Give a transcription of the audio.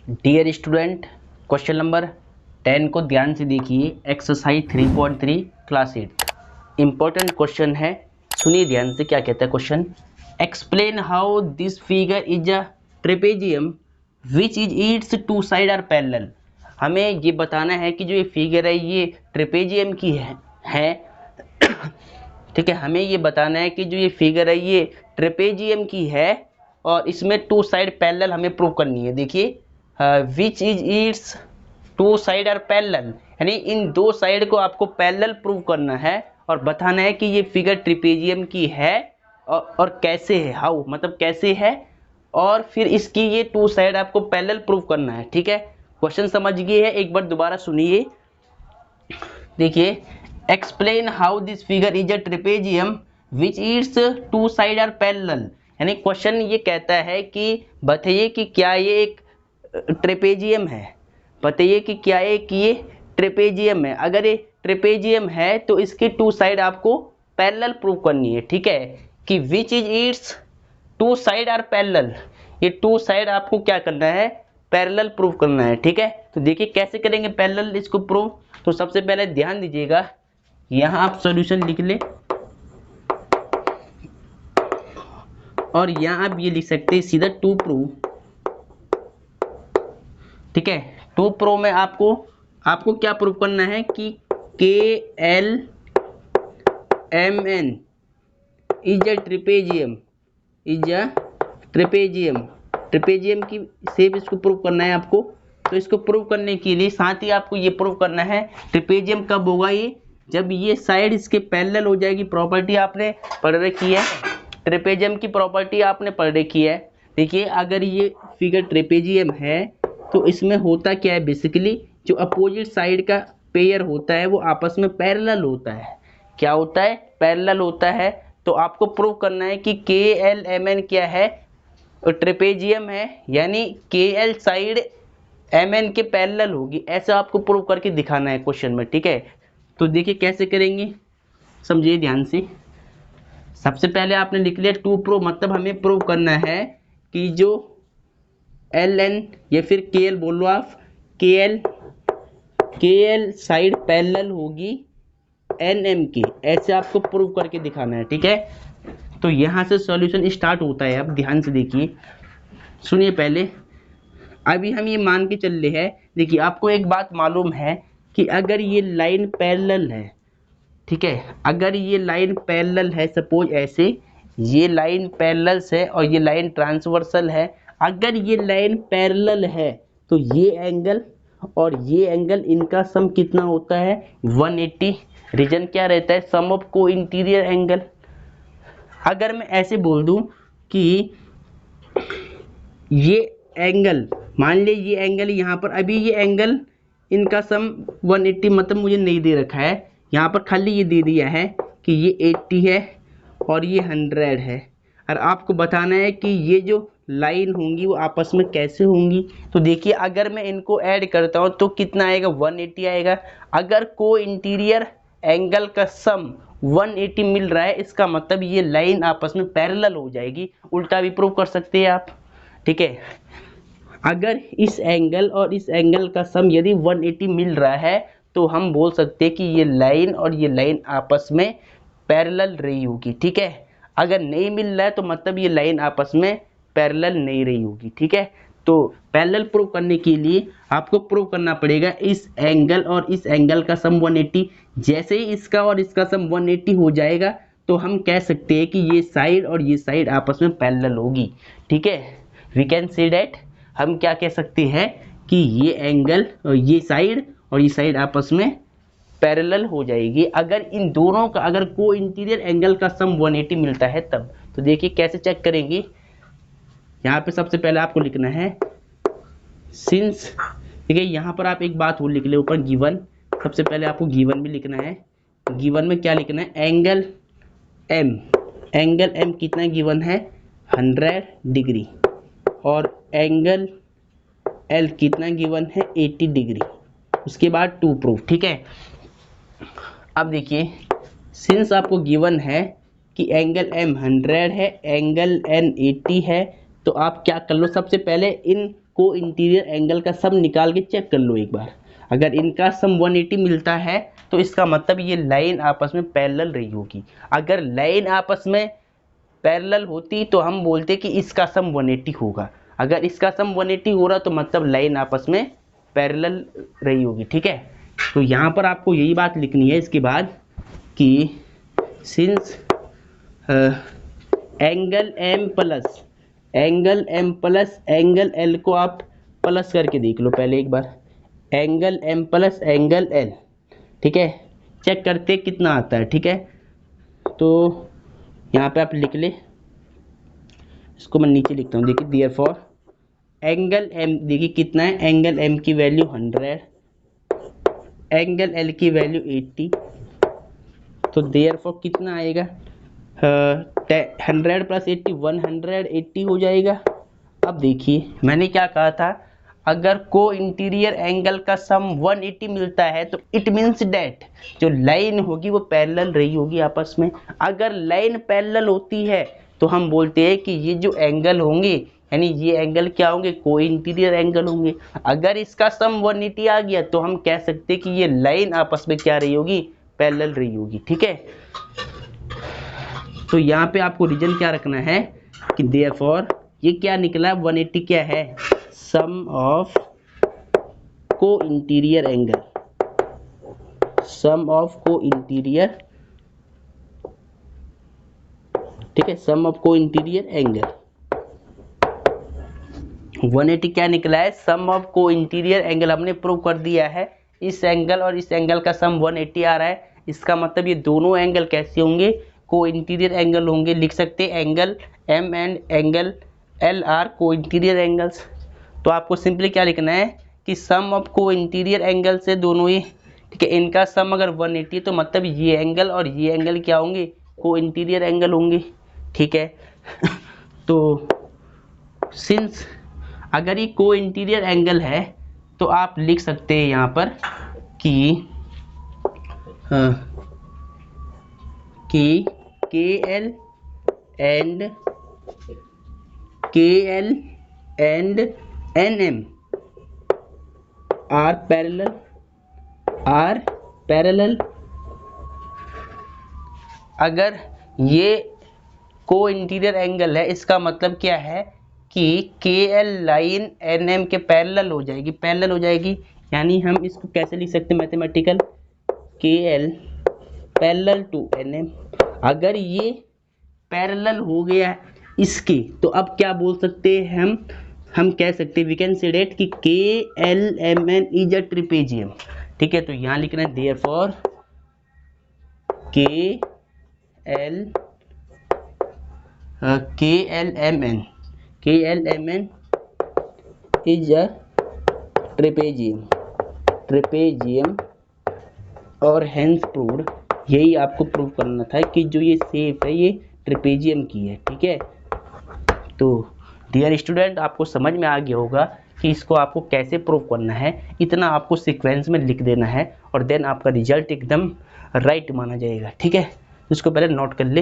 Dear student, question number 10 को ध्यान से देखिए। एक्सरसाइज 3.3 क्लास 8 इंपॉर्टेंट क्वेश्चन है। सुनिए ध्यान से, क्या कहता है question. Explain how this figure is a trapezium which is its two side are parallel. हमें ये बताना है कि जो ये फिगर है ये ट्रेपेजियम की है ठीक है। हमें ये बताना है कि जो ये फिगर है ये ट्रेपेजियम की है और इसमें टू साइड पैरेलल हमें प्रूव करनी है। देखिए which is its two side are parallel, यानी इन दो साइड को आपको पैरेलल प्रूव करना है और बताना है कि ये फिगर ट्रेपेजियम की है और कैसे है, हाउ मतलब कैसे है, और फिर इसकी ये टू साइड आपको पैरेलल प्रूव करना है। ठीक है, क्वेश्चन समझ गए हैं, एक बार दोबारा सुनिए। देखिए, explain how this figure is a trapezium which its two side are parallel, यानी क्वेश्चन ये कहता है कि बताइए कि क्या ये एक ट्रेपेजियम है। बताइए कि क्या ये ट्रेपेजियम है। अगर ये ट्रेपेजियम है तो इसकी टू साइड आपको पैरेलल प्रूव करनी है। ठीक है, कि which is its two side are parallel, ये टू साइड आपको क्या करना है, पैरेलल प्रूव करना है। ठीक है, तो देखिए कैसे करेंगे पैरेलल इसको प्रूव। तो सबसे पहले ध्यान दीजिएगा, यहां आप सॉल्यूशन लिख ले और यहां आप ये लिख सकते हैं सीधा टू प्रूव। ठीक है, टू प्रो में आपको क्या प्रूव करना है कि K L M N is a trapezium, is a trapezium, trapezium की शेप इसको प्रूव करना है आपको। तो इसको प्रूव करने के लिए साथ ही आपको ये प्रूव करना है ट्रेपेजियम कब होगा, ये जब ये साइड इसके पैरेलल हो जाएगी। प्रॉपर्टी आपने पढ़ रखी है, ट्रेपेजियम की प्रॉपर्टी आपने पढ़ रखी है। देखिए, अगर ये फिगर ट्रेपेजियम है तो इसमें होता क्या है, बेसिकली जो अपोजिट साइड का पेयर होता है वो आपस में पैरेलल होता है। क्या होता है, पैरेलल होता है। तो आपको प्रूव करना है कि के एल एम एन क्या है, ट्रेपेजियम है, यानी के एल साइड एम एन के पैरेलल होगी। ऐसा आपको प्रूव करके दिखाना है क्वेश्चन में। ठीक है, तो देखिए कैसे करेंगे, समझिए ध्यान से। सबसे पहले आपने लिख लिया टू प्रूव, मतलब हमें प्रूव करना है कि जो एल एन या फिर के एल बोल लो आप, के एल साइड पैरेलल होगी एन एम की। ऐसे आपको प्रूव करके दिखाना है। ठीक है, तो यहां से सॉल्यूशन स्टार्ट होता है। अब ध्यान से देखिए, सुनिए पहले। अभी हम ये मान के चल रहे हैं, देखिए आपको एक बात मालूम है कि अगर ये लाइन पैरेलल है, ठीक है, अगर ये लाइन पैरेलल है, सपोज ऐसे ये लाइन पैरेलल है और ये लाइन ट्रांसवर्सल है। अगर ये लाइन पैरेलल है तो ये एंगल और ये एंगल, इनका सम कितना होता है, 180। रीजन क्या रहता है, सम ऑफ को इंटीरियर एंगल। अगर मैं ऐसे बोल दूं कि ये एंगल, मान लीजिए ये एंगल यहाँ पर, अभी ये एंगल इनका सम 180 मतलब मुझे नहीं दे रखा है, यहाँ पर खाली ये दे दिया है कि ये 80 है और ये 100 है। और आपको बताना है कि ये जो लाइन होंगी वो आपस में कैसे होंगी। तो देखिए, अगर मैं इनको ऐड करता हूँ तो कितना आएगा, 180 आएगा। अगर को इंटीरियर एंगल का सम 180 मिल रहा है, इसका मतलब ये लाइन आपस में पैरेलल हो जाएगी। उल्टा भी प्रूव कर सकते हैं आप। ठीक है, अगर इस एंगल और इस एंगल का सम यदि 180 मिल रहा है तो हम बोल सकते हैं कि ये लाइन और ये लाइन आपस में पैरेलल रही होगी। ठीक है, अगर नहीं मिल रहा है तो मतलब ये लाइन आपस में पैरेलल नहीं रही होगी। ठीक है, तो पैरेलल प्रूव करने के लिए आपको प्रूव करना पड़ेगा इस एंगल और इस एंगल का सम 180। जैसे ही इसका और इसका सम 180 हो जाएगा तो हम कह सकते हैं कि ये साइड और ये साइड आपस में पैरेलल होगी। ठीक है, वी कैन से दैट, हम क्या कह सकते हैं कि ये एंगल और ये साइड आपस में पैरेलल हो जाएगी अगर इन दोनों का, अगर को इंटीरियर एंगल का सम 180 मिलता है तब। तो देखिए कैसे चेक करेंगे। यहाँ पे सबसे पहले आपको लिखना है सिंस, ठीक है, यहाँ पर आप एक बात और लिख ले ऊपर गिवन। सबसे पहले आपको गिवन भी लिखना है। गिवन में क्या लिखना है, एंगल एम कितना गिवन है, 100 डिग्री, और एंगल एल कितना गिवन है, 80 डिग्री। उसके बाद टू प्रूफ। ठीक है, अब देखिए, सिंस आपको गिवन है कि एंगल एम 100 है, एंगल एन 80 है, तो आप क्या कर लो, सबसे पहले इन को इंटीरियर एंगल का सम निकाल के चेक कर लो एक बार। अगर इनका सम 180 मिलता है तो इसका मतलब ये लाइन आपस में पैरेलल रही होगी। अगर लाइन आपस में पैरेलल होती तो हम बोलते कि इसका सम 180 होगा। अगर इसका सम 180 हो रहा तो मतलब लाइन आपस में पैरेलल रही होगी। ठीक है, तो यहाँ पर आपको यही बात लिखनी है इसके बाद कि since angle M plus angle L को आप प्लस करके देख लो पहले एक बार, angle M plus angle L. ठीक है, चेक करते कितना आता है। ठीक है, तो यहाँ पे आप लिख ले, इसको मैं नीचे लिखता हूँ। देखिए देयरफॉर एंगल एम, देखिए कितना है, एंगल एम की वैल्यू 100, एंगल एल की वैल्यू 80, तो देयरफॉर कितना आएगा, 100 प्लस 80 180 हो जाएगा। अब देखिए मैंने क्या कहा था, अगर को इंटीरियर एंगल का सम 180 मिलता है तो इट मीन्स डैट जो लाइन होगी वो पैरेलल रही होगी आपस में। अगर लाइन पैरेलल होती है तो हम बोलते हैं कि ये जो एंगल होंगे, यानी ये एंगल क्या होंगे, को इंटीरियर एंगल होंगे। अगर इसका सम 180 आ गया तो हम कह सकते हैं कि ये लाइन आपस में क्या रही होगी, पैरेलल रही होगी। ठीक है, तो यहाँ पे आपको रीजन क्या रखना है कि देयरफॉर ये क्या निकला, 180 क्या है, सम of co-interior angle, some of को इंटीरियर, ठीक है, सम ऑफ को इंटीरियर एंगल 180 क्या निकला है, सम ऑफ को इंटीरियर एंगल। हमने प्रूव कर दिया है इस एंगल और इस एंगल का सम 180 आ रहा है। इसका मतलब ये दोनों एंगल कैसे होंगे, को इंटीरियर एंगल होंगे। लिख सकते हैं angle M and angle L are co-interior angles. तो आपको सिंपली क्या लिखना है कि sum of co-interior angle से दोनों ही, ठीक है, इनका सम अगर 180 तो मतलब ये एंगल और ये एंगल क्या होंगे, को इंटीरियर एंगल होंगे। ठीक है तो सिंस अगर ये को इंटीरियर एंगल है तो आप लिख सकते हैं यहाँ पर कि K L and N M are parallel. अगर ये को इंटीरियर एंगल है इसका मतलब क्या है कि K L line N M के पैरेलल हो जाएगी, यानी हम इसको कैसे लिख सकते हैं, mathematical K L parallel to N M. अगर ये पैरेलल हो गया इसके तो अब क्या बोल सकते हैं हम कह सकते हैं वी कैन से डेट कि K L M N is a trapezium. ठीक है, तो यहाँ लिखना है therefore K L M N is a trapezium और हेंस प्रूव्ड। यही आपको प्रूव करना था कि जो ये शेप है ये ट्रिपेजियम की है। ठीक है, तो डियर स्टूडेंट आपको समझ में आ गया होगा कि इसको आपको कैसे प्रूव करना है। इतना आपको सीक्वेंस में लिख देना है और देन आपका रिजल्ट एकदम राइट माना जाएगा। ठीक है, इसको पहले नोट कर ले।